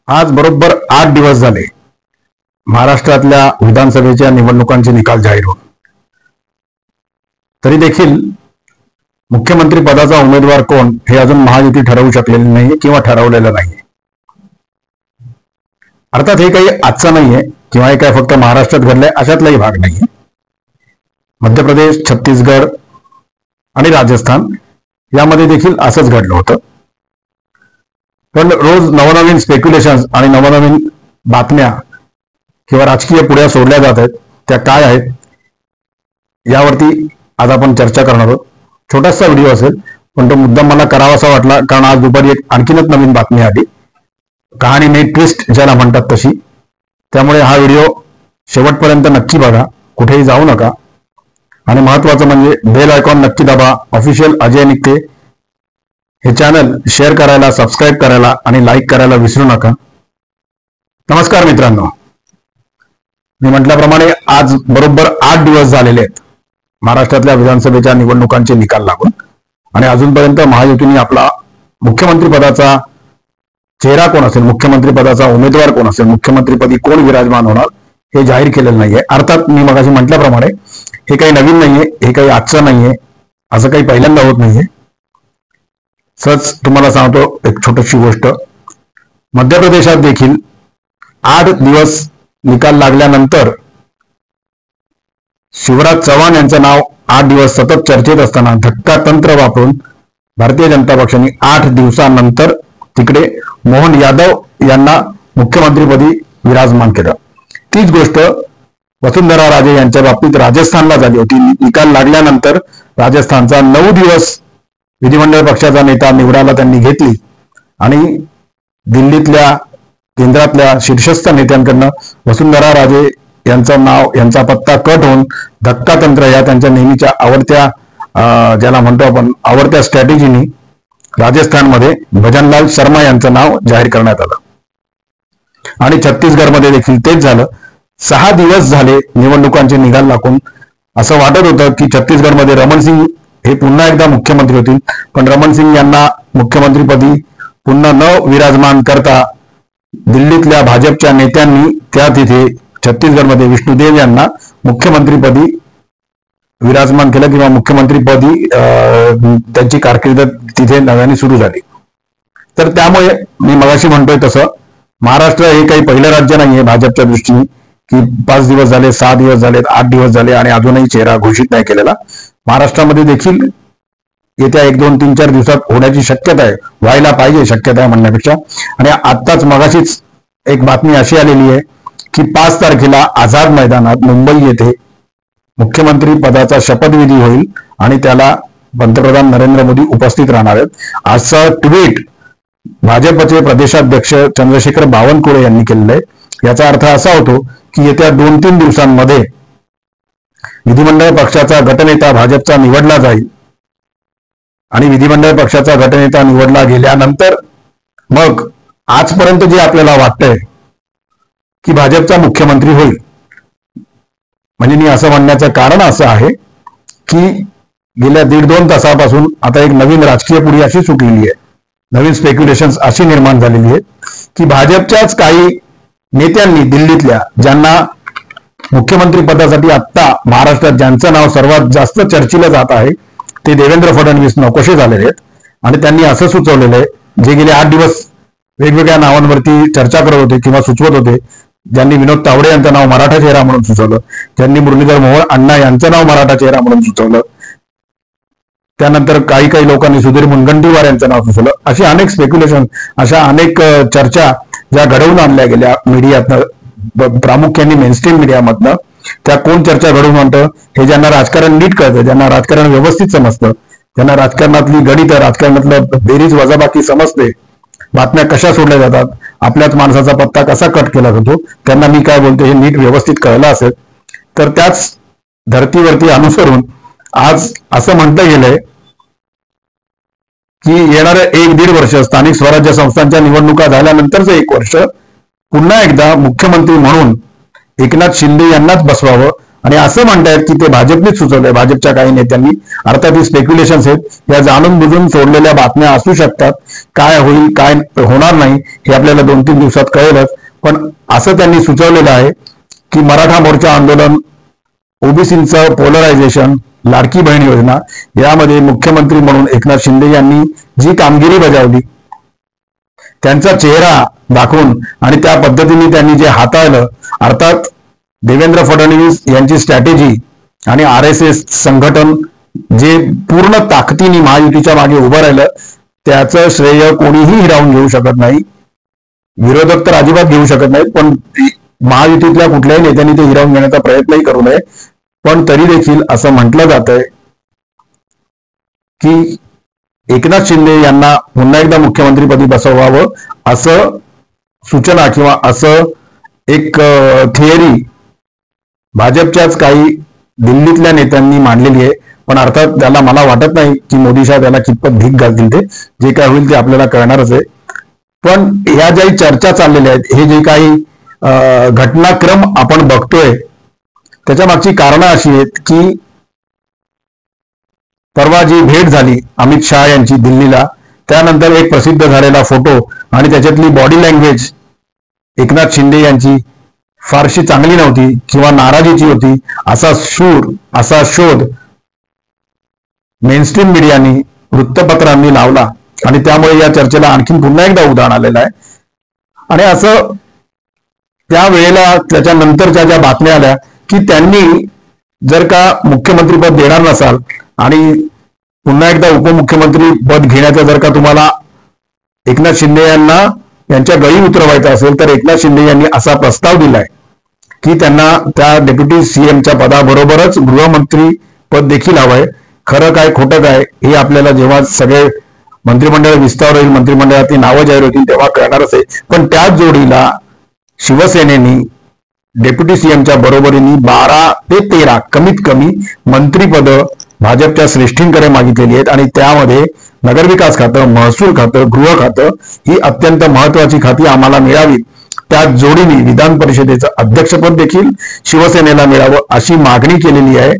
आज बरोबर 8 दिवस झाले महाराष्ट्रातल्या विधानसभेच्या निवडणुकांचे निकाल जाहीर होऊन, तरी देखील मुख्यमंत्री पदाचा उमेदवार कोण हे अजून महायुती ठरवू शकलेले नाहीये किंवा ठरवलेलं नाहीये. अर्थात हे काही आजचं नाहीये किंवा हे काय फक्त महाराष्ट्रात घडलंय अशातलाही भाग नाहीये. मध्य प्रदेश, छत्तीसगड आणि राजस्थान यामध्ये देखील असंच घडलं होतं. पण रोज नवनवीन स्पेक्युलेशन्स आणि नवनवीन बातम्या किंवा राजकीय पुढ्या सोडल्या जात आहेत, त्या काय आहेत यावरती आज आपण चर्चा करणार आहोत. छोटासा व्हिडिओ असेल पण तो मुद्दाम मला करावासा वाटला, कारण आज दुपारी एक आणखीनच नवीन बातमी आली, कहाणी में ट्विस्ट ज्याला म्हणतात तशी. त्यामुळे हा व्हिडिओ शेवटपर्यंत नक्की बघा, कुठेही जाऊ नका. आणि महत्वाचं म्हणजे बेल आयकॉन नक्की दाबा. ऑफिशियल अजय निकते हे चॅनल शेअर करायला, सबस्क्राईब करायला आणि लाईक करायला विसरू नका. नमस्कार मित्रांनो, मी म्हटल्याप्रमाणे आज बरोबर 8 दिवस झालेले आहेत महाराष्ट्रातल्या विधानसभेच्या निवडणुकांचे निकाल लागून, आणि अजूनपर्यंत महायुतीने आपला मुख्यमंत्री पदाचा चेहरा कोण असेल, मुख्यमंत्री पदाचा उमेदवार कोण असेल, मुख्यमंत्रीपदी कोण विराजमान होणार हे जाहीर केलेलं नाहीये. अर्थात मी मगाशी म्हटल्याप्रमाणे हे काही नवीन नाहीये, हे काही आजचं नाहीये, असं काही पहिल्यांदा होत नाहीये. सहज तुम्हाला सांगतो एक छोटीशी गोष्ट. मध्य प्रदेशात देखील 8 दिवस निकाल लागल्यानंतर शिवराज चव्हाण यांचं नाव 8 दिवस सतत चर्चेत असताना धक्का तंत्र वापरून भारतीय जनता पक्षाने 8 दिवसानंतर तिकडे मोहन यादव यांना मुख्यमंत्रीपदी विराजमान केलं. तीच गोष्ट वसुंधरा राजे यांच्या बाबतीत राजस्थानला झाली होती. निकाल लागल्यानंतर राजस्थानचा 9 दिवस विधिमंडळ पक्षाचा नेता निवडायला त्यांनी घेतली आणि दिल्लीतल्या केंद्रातल्या शीर्षस्थ नेत्यांकडनं वसुंधरा राजे यांचं नाव, यांचा पत्ता कट होऊन धक्कातंत्र या त्यांच्या नेहमीच्या आवडत्या ज्याला म्हणतो आपण आवडत्या स्ट्रॅटेजीनी राजस्थानमध्ये भजनलाल शर्मा यांचं नाव जाहीर करण्यात आलं. आणि छत्तीसगडमध्ये देखील तेच झालं. 6 दिवस झाले निवडणुकांचे निकाल लागून. असं वाटत होतं की छत्तीसगडमध्ये रमण सिंग हे पुन्हा एकदा मुख्यमंत्री होतील, पण रमण सिंग यांना मुख्यमंत्रीपदी पुन्हा न विराजमान करता दिल्लीतल्या भाजपच्या नेत्यांनी त्या तिथे छत्तीसगडमध्ये विष्णुदेव यांना मुख्यमंत्रीपदी विराजमान केलं किंवा मुख्यमंत्रीपदी त्यांची कारकीर्द तिथे नव्याने सुरू झाली. तर त्यामुळे मी मगाशी म्हणतोय तसं महाराष्ट्र हे काही पहिलं राज्य नाहीये भाजपच्या दृष्टीने की 5 दिवस झाले, 6 दिवस झाले, 8 दिवस झाले आणि अजूनही चेहरा घोषित नाही केलेला. महाराष्ट्रामध्ये देखील येत्या 1, 2, 3, 4 दिवसात होण्याची शक्यता आहे, व्हायला पाहिजे शक्यता आहे म्हणण्यापेक्षा. आणि आत्ताच मगाशीच एक बातमी अशी आलेली आहे की 5 तारखेला आझाद मैदानात मुंबई येथे मुख्यमंत्री पदाचा शपथविधी होईल आणि त्याला पंतप्रधान नरेंद्र मोदी उपस्थित राहणार आहेत. असं ट्विट भाजपचे प्रदेशाध्यक्ष चंद्रशेखर बावनकुळे यांनी केलेलं आहे. याचा अर्थ असा होतो की येत्या 2-3 दिवसांमध्ये विधिमंडळ पक्षाचा गटनेता भाजपचा निवडला जाईल आणि विधिमंडळ पक्षाचा गटनेता निवडला गेल्यानंतर मग आजपर्यंत जे आपल्याला वाटतंय की भाजपचा मुख्यमंत्री होईल, म्हणजे मी असं म्हणण्याचं कारण असं आहे की गेल्या 1.5-2 तासापासून आता एक नवीन राजकीय पुढी अशी सुटलेली आहे, नवीन स्पेक्युलेशन्स अशी निर्माण झालेली आहे की भाजपच्याच काही नेत्यांनी दिल्लीतल्या, ज्यांना मुख्यमंत्री पदासाठी आत्ता महाराष्ट्रात ज्यांचं नाव सर्वात जास्त चर्चिलं जात आहे ते देवेंद्र फडणवीस नकोशे झालेले आहेत. आणि त्यांनी असं सुचवलेलं आहे, जे गेले 8 दिवस वेगवेगळ्या नावांवरती चर्चा करत होते किंवा सुचवत होते, ज्यांनी विनोद तावडे यांचं नाव मराठा चेहरा म्हणून सुचवलं, ज्यांनी मुरलीधर मोहोळ अण्णा यांचं नाव मराठा चेहरा म्हणून सुचवलं, त्यानंतर काही लोकांनी सुधीर मुनगंटीवार यांचं नाव सुचवलं. अशी अनेक स्पेक्युलेशन, अशा अनेक चर्चा ज्या घडवून आणल्या गेल्या मीडियातनं, प्रामुख्याने मेनस्ट्रीम मीडियामधनं. त्या कोण चर्चा घडवून आणतं, हे ज्यांना राजकारण नीट कळतं, ज्यांना राजकारण व्यवस्थित समजतं, ज्यांना राजकारणातली गणित, राजकारणातलं बेरीज वजाबाकी समजते, बातम्या कशा सोडल्या जातात, आपल्याच माणसाचा पत्ता कसा कट केला जातो, त्यांना मी काय बोलतो हे नीट व्यवस्थित कळलं असेल. तर त्याच धर्तीवरती अनुसरून आज असं म्हटलं गेलंय की येणाऱ्या 1-1.5 वर्ष स्थानिक स्वराज्य संस्थांच्या निवडणुका झाल्यानंतरचं 1 वर्ष पुन्हा एकदा मुख्यमंत्री म्हणून एकनाथ शिंदे यांनाच बसवावं आणि असं म्हणतायत की ते भाजपनेच सुचवलंय, भाजपच्या काही नेत्यांनी. अर्थात ही स्पेक्युलेशन्स आहेत, या जाणून बुजून सोडलेल्या बातम्या असू शकतात. काय होईल काय होणार नाही हे आपल्याला 2-3 दिवसात कळेलच. पण असं त्यांनी सुचवलेलं आहे की मराठा मोर्चा आंदोलन, ओबीसीचं पोलरायझेशन, लाडकी बहीण योजना यामध्ये मुख्यमंत्री म्हणून एकनाथ शिंदे यांनी जी कामगिरी बजावली, त्यांचा चेहरा दाखवून आणि त्या पद्धतीने त्यांनी जे हाताळलं, अर्थात देवेंद्र फडणवीस यांची स्ट्रॅटेजी आणि RSS संघटन जे पूर्ण ताकदीने महायुतीच्या मागे उभं राहिलं, त्याचं श्रेय कोणीही हिरावून घेऊ शकत नाही. विरोधक तर अजिबात घेऊ शकत नाहीत, पण महायुतीतल्या कुठल्याही नेत्यांनी ते हिरावून घेण्याचा प्रयत्नही करू नये. पण तरी देखील असं म्हटलं जात आहे की एकनाथ शिंदे यांना पुन्हा एकदा मुख्यमंत्रीपदी बसवावं, असं सूचना किंवा असं एक थिअरी भाजपच्याच काही दिल्लीतल्या नेत्यांनी मांडलेली आहे. पण अर्थात त्याला मला वाटत नाही की मोदी साहेब याला कितपत भीक घालतील. ते जे काय होईल ते आपल्याला कळणारच आहे. पण या ज्याही चर्चा चाललेल्या आहेत, हे जे काही घटनाक्रम आपण बघतोय, त्याच्या मागची कारणं अशी आहेत की परवा जी भेट झाली अमित शहा यांची दिल्लीला, त्यानंतर एक प्रसिद्ध झालेला फोटो आणि त्याच्यातली बॉडी लँग्वेज एकनाथ शिंदे यांची फारशी चांगली नव्हती किंवा नाराजीची होती, असा शोध मेनस्ट्रीम मीडियानी, वृत्तपत्रांनी लावला आणि त्यामुळे या चर्चेला आणखीन पुन्हा एकदा उधाण आलेलं आहे. आणि असं त्यावेळेला त्याच्यानंतरच्या ज्या बातम्या आल्या की त्यांनी जर का मुख्यमंत्रीपद देणार नसाल आणि पुन्हा एकदा उपमुख्यमंत्री पद घेण्याचा जर का तुम्हाला एकनाथ शिंदे यांना यांच्या गळी उतरवायचा असेल, तर एकनाथ शिंदे यांनी असा प्रस्ताव दिलाय की त्यांना त्या डेप्युटी सीएमच्या पदाबरोबरच गृहमंत्री पद देखील हवंय. खरं काय खोटं काय हे आपल्याला जेव्हा सगळे मंत्रिमंडळ विस्तार होईल, मंत्रिमंडळातली नावं जाहीर होतील तेव्हा कळणारच आहे. पण त्याच जोडीला शिवसेनेनी डेप्युटी सीएमच्या बरोबरीने 12 ते 13 कमीत कमी मंत्रीपद भाजपच्या श्रेष्ठींकडे मागितलेली आहेत. आणि त्यामध्ये नगरविकास खातं, महसूल खातं, गृह खातं ही अत्यंत महत्वाची खाती आम्हाला मिळावी. त्याच जोडीने विधान परिषदेचं अध्यक्षपद देखील शिवसेनेला मिळावं अशी मागणी केलेली आहे.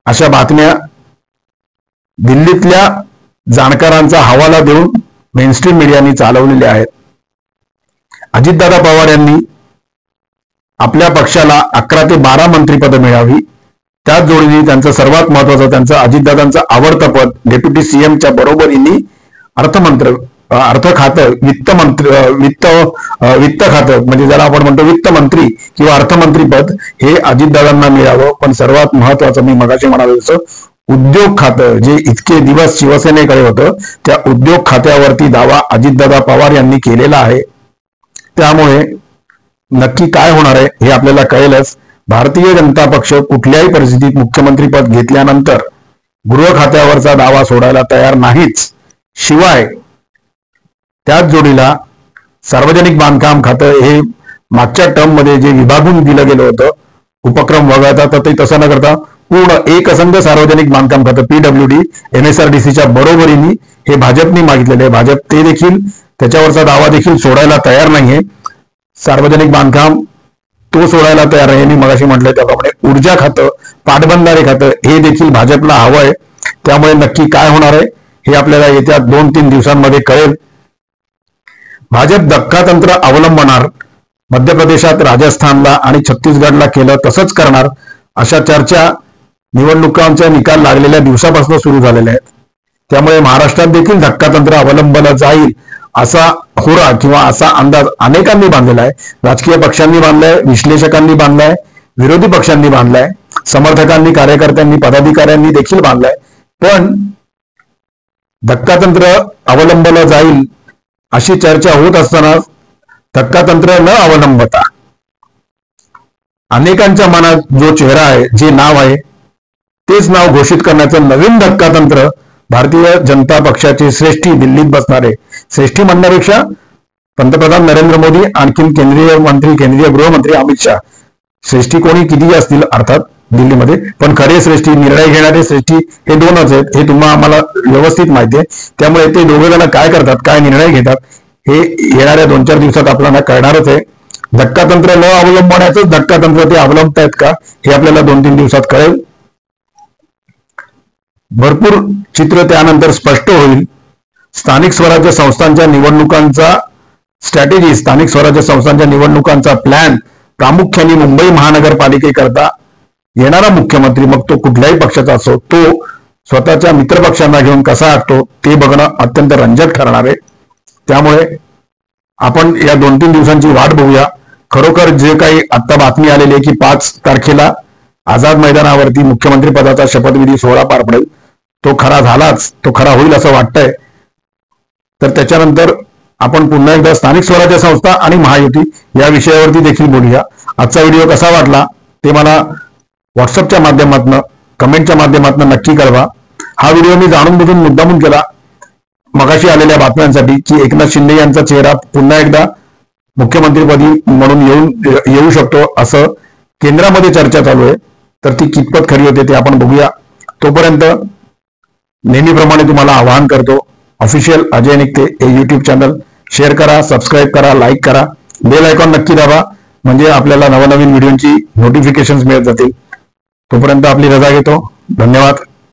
अशा बातम्या दिल्लीतल्या जाणकारांचा हवाला देऊन मेनस्ट्रीम मीडियानी चालवलेल्या आहेत. अजितदादा पवार यांनी आपल्या पक्षाला 11 ते 12 मंत्रिपद मिळावी. त्याच जोडीने त्यांचं सर्वात महत्वाचं, त्यांचं अजितदादांचं आवडतं पद डेप्युटी सीएमच्या बरोबरीने अर्थ खातं, वित्त खातं, म्हणजे ज्याला आपण म्हणतो वित्त मंत्री किंवा अर्थमंत्री पद, हे अजितदादांना मिळावं. पण सर्वात महत्वाचं मी मगाशी म्हणालो तसं उद्योग खातं, जे इतके दिवस शिवसेनेकडे होतं, त्या उद्योग खात्यावरती दावा अजितदादा पवार यांनी केलेला आहे. त्यामुळे नक्की काय होणार आहे हे आपल्याला कळेलच. भारतीय जनता पक्ष कुठल्याही परिस्थितीत मुख्यमंत्रीपद घेतल्यानंतर गृह खात्यावरचा दावा सोडायला तयार नाहीच. शिवाय त्याच जोडीला सार्वजनिक बांधकाम खातं हे मागच्या टर्म मध्ये जे विभागून दिलं गेलं होतं उपक्रम वगळता, तर ते तसं न करता पूर्ण एकसंध सार्वजनिक बांधकाम खातं PWD MSRDCच्या बरोबरीने हे भाजपने मागितलेले आहे. भाजप ते देखील त्याच्यावरचा दावा देखील सोडायला तयार नाहीये. सार्वजनिक बांधकाम तो सोडायला तयार आहे. मी मगाशी म्हटलंय त्याप्रमाणे ऊर्जा खातं, पाटबंधारे खातं हे देखील भाजपला हवंय. त्यामुळे नक्की काय होणार आहे हे आपल्याला येत्या 2-3 दिवसांमध्ये कळेल. भाजप धक्कातंत्र अवलंबणार, मध्य प्रदेशात, राजस्थानला आणि छत्तीसगडला केलं तसंच करणार, अशा चर्चा निवडणुकांचा निकाल लागलेल्या दिवसापासून सुरू झालेल्या आहेत. त्यामुळे महाराष्ट्रात देखील धक्कातंत्र अवलंबलं जाईल असा होरा किंवा असा अंदाज अनेकांनी बांधलेला आहे. राजकीय पक्षांनी बांधलाय, विश्लेषकांनी बांधलाय, विरोधी पक्षांनी बांधलाय, समर्थकांनी, कार्यकर्त्यांनी, पदाधिकाऱ्यांनी देखील बांधलाय. पण धक्कातंत्र अवलंबलं जाईल अशी चर्चा होत असताना धक्कातंत्र न अवलंबता अनेकांच्या मनात जो चेहरा आहे, जे नाव आहे, तेच नाव घोषित करण्याचं नवीन धक्कातंत्र भारतीय जनता पक्षाचे श्रेष्ठी दिल्लीत बसणारे, श्रेष्ठी म्हणण्यापेक्षा पंतप्रधान नरेंद्र मोदी, आणखी केंद्रीय मंत्री, केंद्रीय गृहमंत्री अमित शहा, श्रेष्ठी कोणी कितीही असतील अर्थात दिल्लीमध्ये, पण खरे श्रेष्ठी, निर्णय घेणारे श्रेष्ठी हे दोनच आहेत. हे तुम्हाला आम्हाला व्यवस्थित माहिती आहे. त्यामुळे ते दोघे जण काय करतात, काय निर्णय घेतात हे येणाऱ्या 2-4 दिवसात आपल्याला कळणारच आहे. धक्कातंत्र न अवलंबण्याचंच धक्कातंत्र ते अवलंबतायत का हे आपल्याला 2-3 दिवसात कळेल. भरपूर चित्र त्यानंतर स्पष्ट होईल. स्थानिक स्वराज्य संस्थांच्या निवडणुकांचा स्ट्रॅटेजी, स्थानिक स्वराज्य संस्थांच्या निवडणुकांचा प्लॅन प्रामुख्याने मुंबई महानगरपालिकेकरता येणारा मुख्यमंत्री, मग तो कुठल्याही पक्षाचा असो, तो स्वतःच्या मित्रपक्षांना घेऊन कसा आखतो ते बघणं अत्यंत रंजक ठरणार आहे. त्यामुळे आपण या 2-3 दिवसांची वाट बघूया. खरोखर जे काही आता बातमी आलेली आहे की 5 तारखेला आझाद मैदानावरती मुख्यमंत्री पदाचा शपथविधी सोहळा पार पडेल, तो खरा झालाच, तो खरा होईल असं वाटतंय. तर त्याच्यानंतर आपण पुन्हा एकदा स्थानिक स्वराज्य संस्था आणि महायुती या विषयावरती देखील बोलूया. आजचा व्हिडिओ कसा वाटला ते मला व्हॉट्सअपच्या माध्यमातून, कमेंटच्या माध्यमातून नक्की कळवा. हा व्हिडिओ मी जाणून बुजून मुद्दामून केला मगाशी आलेल्या बातम्यांसाठी की एकनाथ शिंदे यांचा चेहरा पुन्हा एकदा मुख्यमंत्रीपदी म्हणून येऊ शकतो असं केंद्रामध्ये चर्चा चालू आहे. तर ती कितपत खरी होते ते आपण बघूया. तोपर्यंत नेहमीप्रमाणे तुम्हाला आवाहन करतो, ऑफिशियल अजय निकते हे युट्यूब चॅनल शेअर करा, सबस्क्राईब करा, लाईक करा, बेल आयकॉन नक्की दाबा, म्हणजे आपल्याला नवनवीन व्हिडिओची नोटिफिकेशन्स मिळत जातील. तोपर्यंत आपली रजा घेतो. धन्यवाद.